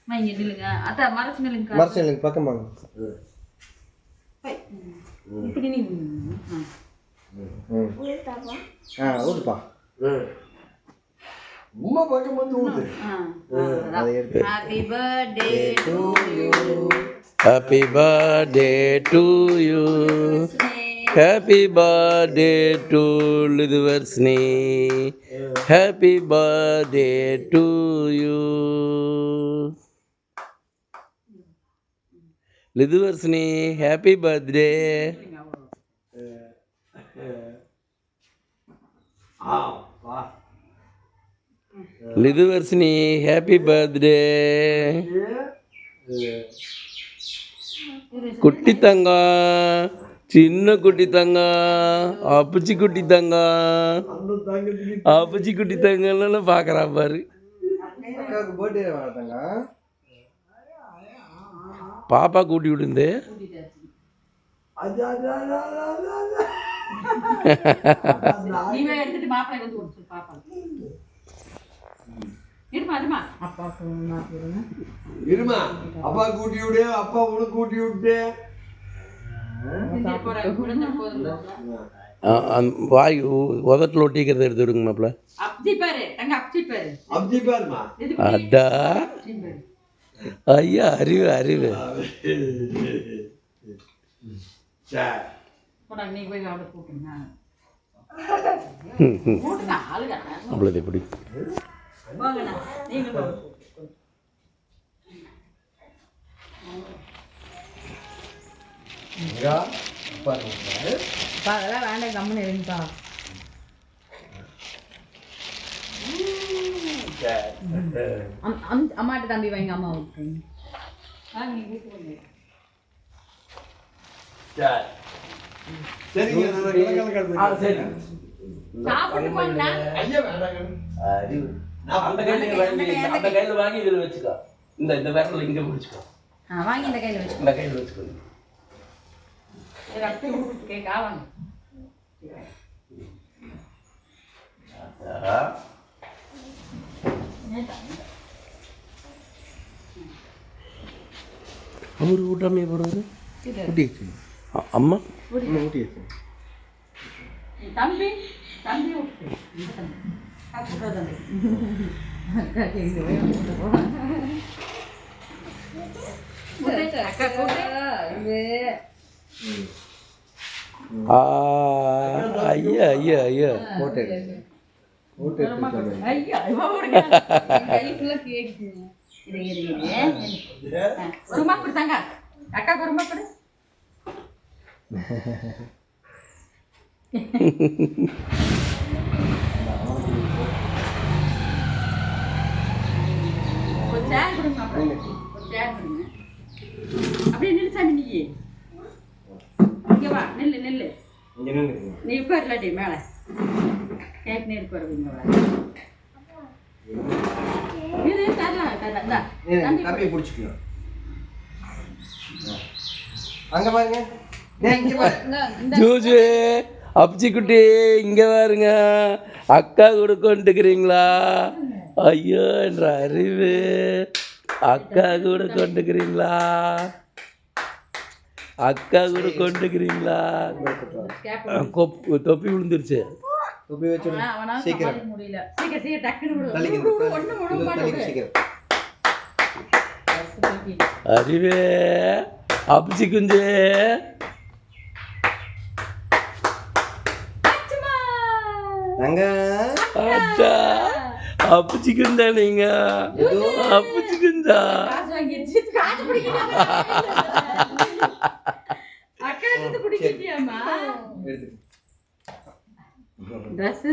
இங்க நில்லுங்க அத்தா மறைச்சு நில்லுங்க மறைச்சு நில்லுங்க பக்கம் வாங்க இப்படி நீ ஊதுப்பா உம்மா பக்கம் வந்து ஊது happy birthday to you Happy birthday to you. Happy birthday to Lidhuvarsini. Happy birthday to you. Lidhuvarsini, happy birthday. Lidhuvarsini, happy birthday. குட்டி தங்கம் சின்ன குட்டி தங்கம் அப்பச்சி குட்டி தங்கம் அப்பச்சி குட்டி தங்கம்லாம் பார்க்குறா பாரு பர்த்டே வாழ்த்தாங்க பாப்பா கூட்டி விடுந்து நீவே எடுத்துட்டு மாப்பிள்ளை வந்து கொடுத்து பாப்பா இருமா அப்பா கூட்டி விடு அப்பா உனக்கு கூட்டி விட்டு வாய் உதட்டில் ஒட்டிக்கிறத எடுத்து விடுங்க மாப்பிள்ள அப்படி பாருமா அடா ஐயா அறிவு அறிவு அவ்வளோது எப்படி அதெல்லாம் வேண்டாம் கம்முன்னு இருங்கப்பா அம்மாட்ட தம்பி வைங்க அம்மா அந்த கையில் வாங்கி இதில் வச்சுக்கோ இந்த விரல் இங்கே பிடிச்சிக்கோ வாங்கி இந்த கையில் வச்சு இந்த கையில் வச்சுக்கோ அவர் ஊட்டாமே போடுறது ஊட்டிடுச்சு அம்மா ஊட்டிடுச்சு தம்பி தம்பி ஐயா ஐயா ஐயா குருமா கொடுத்தாங்க அக்கா குருமா கொடு அப்படியே நில்லு சாமி நீ இங்க வா நெல்லு நெல்லு நீ இப்ப இல்லாட்டி மேல கேக் நேர் போறவங்க இது தரலாம் தம்பி பிடிச்சிக்கலாம் அங்க பாருங்க ஜூஜு அப்பச்சி குட்டி இங்கே பாருங்க அக்கா கூட கொண்டுக்கிறீங்களா ஐயோ என்ற அறிவு அக்கா கூட கொண்டுக்கிறீங்களா அக்கா கூட கொண்டுக்கிறீங்களா தொப்பி விழுந்துருச்சு தொப்பி வச்சு சீக்கிரம் முடியல சீக்கிரம் டக்குன்னு சீக்கிரம் அறிவே அப்பச்சி குஞ்சு அங்க அட்டா அப்பச்சி குந்தா நீங்க அப்பச்சி குந்தா அக்கா வந்து குடிக்கிட்டியாமா எடுத்து ட்ரெஸ்